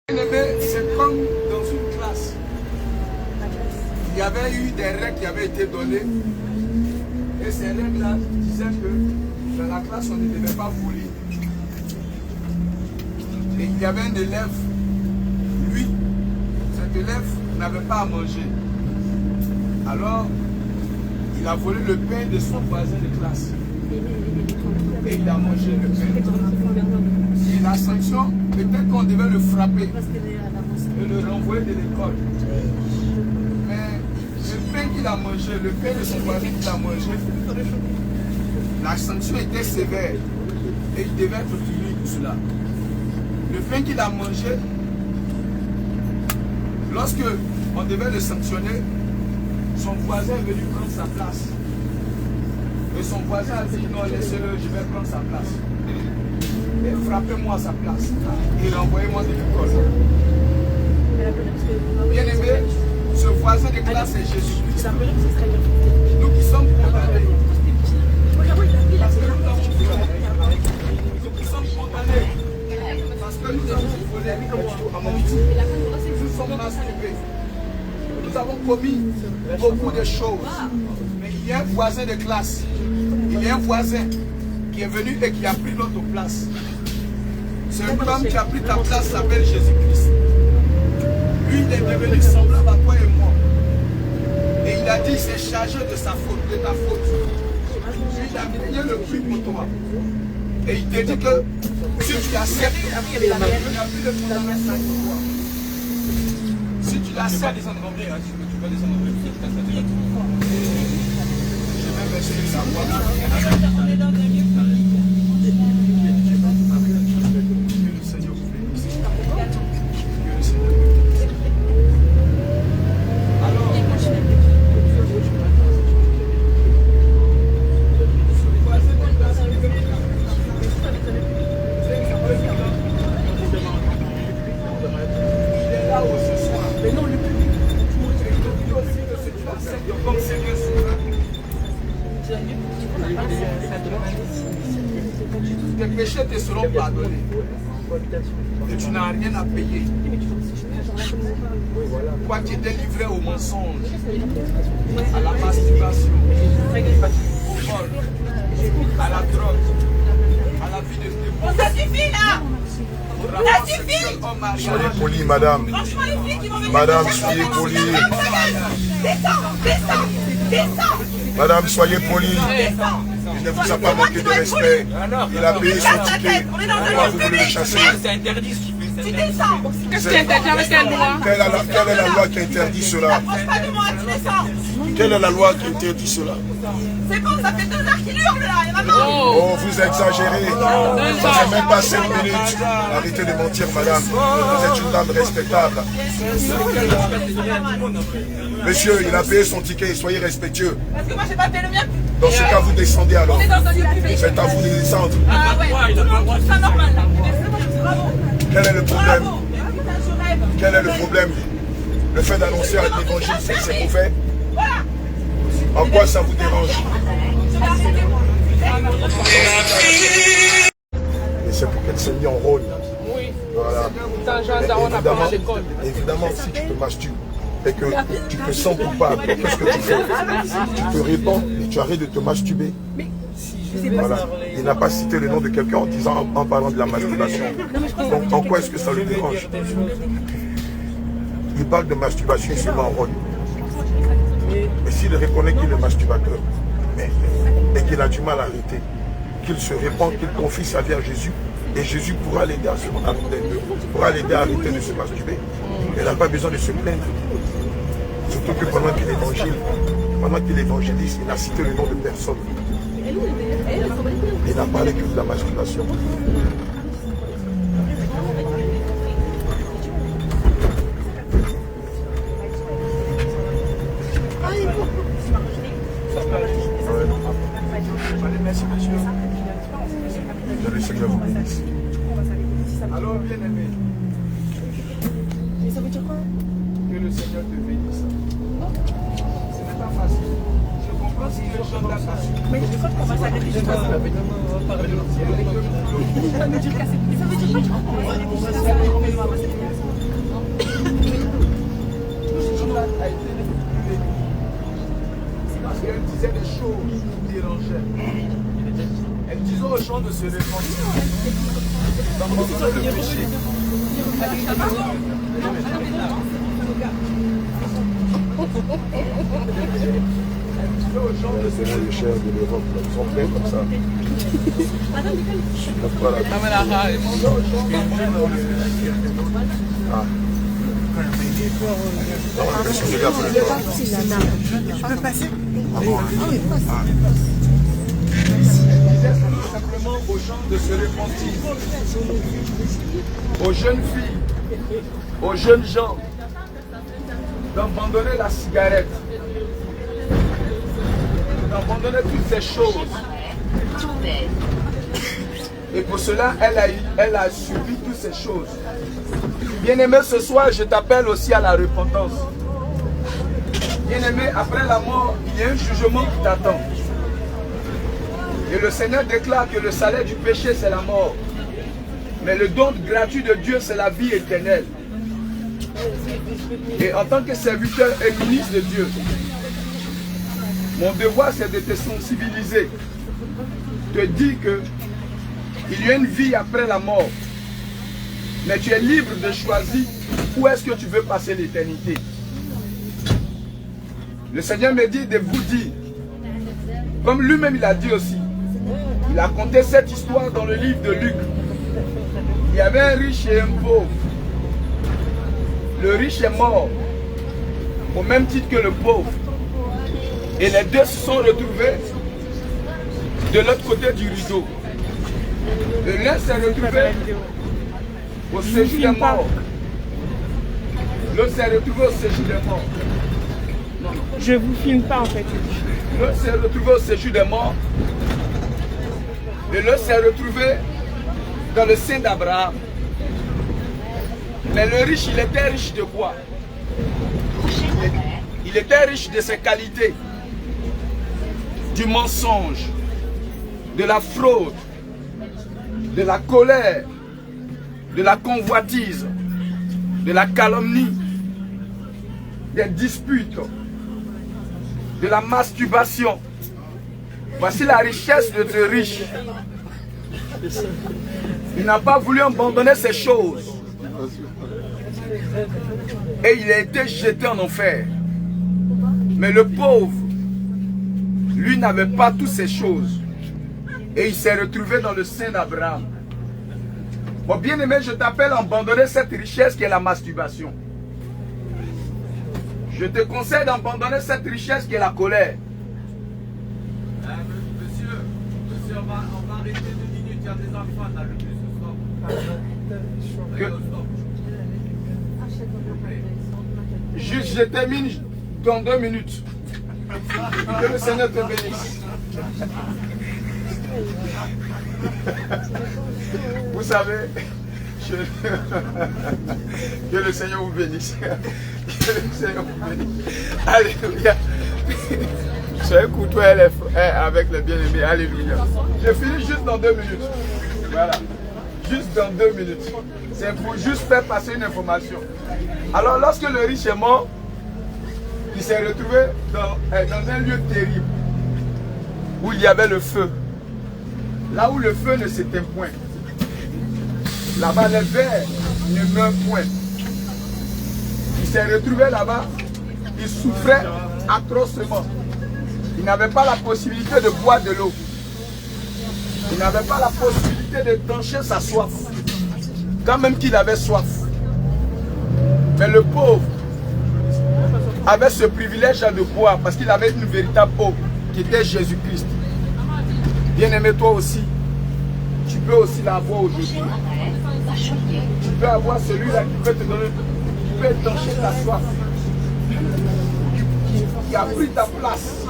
C'est comme dans une classe. Il y avait eu des règles qui avaient été données. Et ces règles-là disaient que dans la classe, on ne devait pas voler. Et il y avait un élève, lui, cet élève n'avait pas à manger. Alors, il a volé le pain de son voisin de classe. Et il a mangé le pain. Et la sanction, peut-être qu'on devait le frapper et le renvoyer de l'école. Mais le pain qu'il a mangé, le pain de son voisin qu'il a mangé, la sanction était sévère. Et il devait être puni pour cela. Le pain qu'il a mangé, lorsque on devait le sanctionner, son voisin est venu prendre sa place. Et son voisin a dit non, laissez-le, je vais prendre sa place. Et frappez-moi à sa place. Et renvoyez-moi de l'école. Bien aimé, ce voisin de classe est Jésus-Christ. Nous qui sommes condamnés. Parce que nous avons volé. Nous qui sommes condamnés. Parce que nous avons volé à mon petit. Nous sommes masturbés. Nous avons commis beaucoup de choses. Mais il y a un voisin de classe. Il y a un voisin qui est venu et qui a pris notre place. C'est un homme qui a pris ta place s'appelle Jésus-Christ. Lui, il est devenu semblable à toi et moi. Et il a dit, c'est chargé de sa faute, de ta faute. Lui, il a payé le prix pour toi. Et il te dit que si tu l'acceptes, il n'y a plus de condamnation pour toi. Si tu l'acceptes, je vais baisser sa voix. Tes péchés te seront pardonnés. Et tu n'as rien à payer. Toi qui étais livré au mensonge, à la masturbation, au vol, à la drogue, à la vie de démons. Ça suffit là! Ça suffit! Soyez poli, madame. Madame, soyez poli. Descends! Madame, soyez poli. Il ne vous a pas manqué de respect. Il a payé son ticket. Pourquoi vous voulez le chasser? C'est interdit ce qu'il fait. Tu descends! Qu'est-ce qui est interdit avec quelle loi? Quelle est la loi qui interdit cela? Approche pas de moi, tu descends! Quelle est la loi qui interdit cela? C'est bon, ça fait 2 heures qu'il hurle là, il va mort! Oh, vous exagérez. Ça fait même pas 5 minutes. Arrêtez de mentir, madame. Vous êtes une dame respectable. Monsieur, il a payé son ticket. Soyez respectueux. Parce que moi j'ai pas payé le mien. Dans ce cas, vous descendez alors. On est dans un lieu public. C'est à vous de descendre. Ah ouais, tout le monde trouve ça normal là. Bravo! Quel est le problème? Bravo! Putain, je rêve! Quel est le problème? Le fait d'annoncer l'évangile, c'est mauvais? Voilà! En quoi ça vous dérange? Je vais arrêter moi. Et c'est pour qu'elle s'est mise en rôle. Oui. Voilà. Évidemment, si tu te masturbes et que tu te sens coupable, qu'est-ce que tu fais? Tu te répands et tu arrêtes de te masturber. Voilà. Il n'a pas cité le nom de quelqu'un en parlant de la masturbation. Donc en quoi est-ce que ça le dérange? Il parle de masturbation, il se met en rôle. Et s'il reconnaît qu'il est masturbateur et qu'il a du mal à arrêter, qu'il se répand, qu'il confie sa vie à Jésus, et Jésus pourra l'aider à arrêter de se masturber. Il n'a pas besoin de se plaindre. Surtout que pendant qu'il évangélise, il n'a cité le nom de personne. Il n'a parlé que de la masturbation. Merci, monsieur. Que le Seigneur vous bénisse. Alors, bien aimé. Ça veut dire quoi? Que le Seigneur te bénisse. Ce n'est pas facile. Je comprends si les gens d'attache. Mais tu crois qu'on va s'arrêter juste là? Ça veut dire quoi? disait des choses qui nous dérangeaient. Elle disait aux gens de se repentir, d'abandonner le péché. Les seigneurs de chair de l'Europe, ils sont prêts comme ça. Voilà. Je peux passer? Simplement aux gens de se repentir, aux jeunes filles, aux jeunes gens, d'abandonner la cigarette, d'abandonner toutes ces choses. Et pour cela, elle a subi toutes ces choses. Bien-aimé, ce soir, je t'appelle aussi à la repentance. Bien-aimé, après la mort, il y a un jugement qui t'attend. Et le Seigneur déclare que le salaire du péché, c'est la mort. Mais le don gratuit de Dieu, c'est la vie éternelle. Et en tant que serviteur et ministre de Dieu, mon devoir, c'est de te sensibiliser. Te dire qu'il y a une vie après la mort. Mais tu es libre de choisir où est-ce que tu veux passer l'éternité. Le Seigneur me dit de vous dire, comme lui-même il a dit aussi, il a conté cette histoire dans le livre de Luc. Il y avait un riche et un pauvre. Le riche est mort, au même titre que le pauvre. Et les deux se sont retrouvés de l'autre côté du rideau. L'un s'est retrouvé au séjour des morts. L'autre s'est retrouvé au séjour des morts. Je vous filme pas en fait. L'autre s'est retrouvé au séjour des morts. Et l'autre s'est retrouvé dans le sein d'Abraham. Mais le riche, il était riche de quoi? Il était riche de ses qualités. Du mensonge, de la fraude, de la colère, de la convoitise, de la calomnie, des disputes, de la masturbation. Voici la richesse de ce riche. Il n'a pas voulu abandonner ces choses. Et il a été jeté en enfer. Mais le pauvre, lui, n'avait pas toutes ces choses. Et il s'est retrouvé dans le sein d'Abraham. Bon, bien-aimé, je t'appelle à abandonner cette richesse qui est la masturbation. Je te conseille d'abandonner cette richesse qui est la colère. Monsieur, on va arrêter 2 minutes, il y a des enfants dans le bus. Juste, je termine dans 2 minutes. Que le Seigneur te bénisse. Vous savez, que le Seigneur vous bénisse. Que le Seigneur vous bénisse. Alléluia. Soyez courtois avec les bien-aimés. Alléluia. Je finis juste dans 2 minutes. Voilà. Juste dans 2 minutes. C'est pour juste faire passer une information. Alors, lorsque le riche est mort, il s'est retrouvé dans un lieu terrible où il y avait le feu. Là où le feu ne s'éteint point. Là-bas, les vers ne meurent point. Il s'est retrouvé là-bas. Il souffrait atrocement. Il n'avait pas la possibilité de boire de l'eau. Il n'avait pas la possibilité de trancher sa soif. Quand même qu'il avait soif. Mais le pauvre avait ce privilège de boire parce qu'il avait une véritable eau qui était Jésus-Christ. Bien-aimé, toi aussi, tu peux aussi l'avoir aujourd'hui. Tu peux avoir celui-là qui peut te donner, qui peut trancher ta soif, qui a pris ta place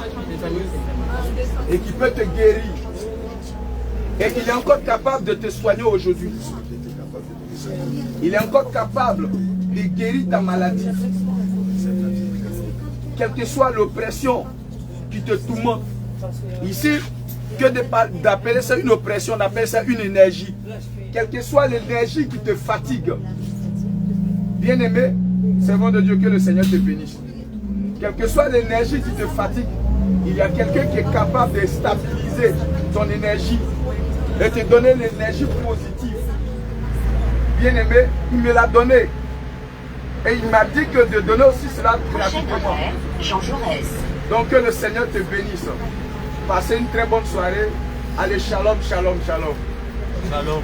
et qui peut te guérir. Et il est encore capable de te soigner aujourd'hui. Il est encore capable de guérir ta maladie. Quelle que soit l'oppression qui te tourmente. Ici, que d'appeler ça une oppression, on appelle ça une énergie. Quelle que soit l'énergie qui te fatigue. Bien-aimé, servant de Dieu, que le Seigneur te bénisse. Quelle que soit l'énergie qui te fatigue, il y a quelqu'un qui est capable de stabiliser ton énergie et te donner l'énergie positive. Bien aimé, il me l'a donné. Et il m'a dit que de donner aussi cela gratuitement. Jean Jaurès. Donc que le Seigneur te bénisse. Passez une très bonne soirée. Allez, shalom, shalom, shalom. Shalom.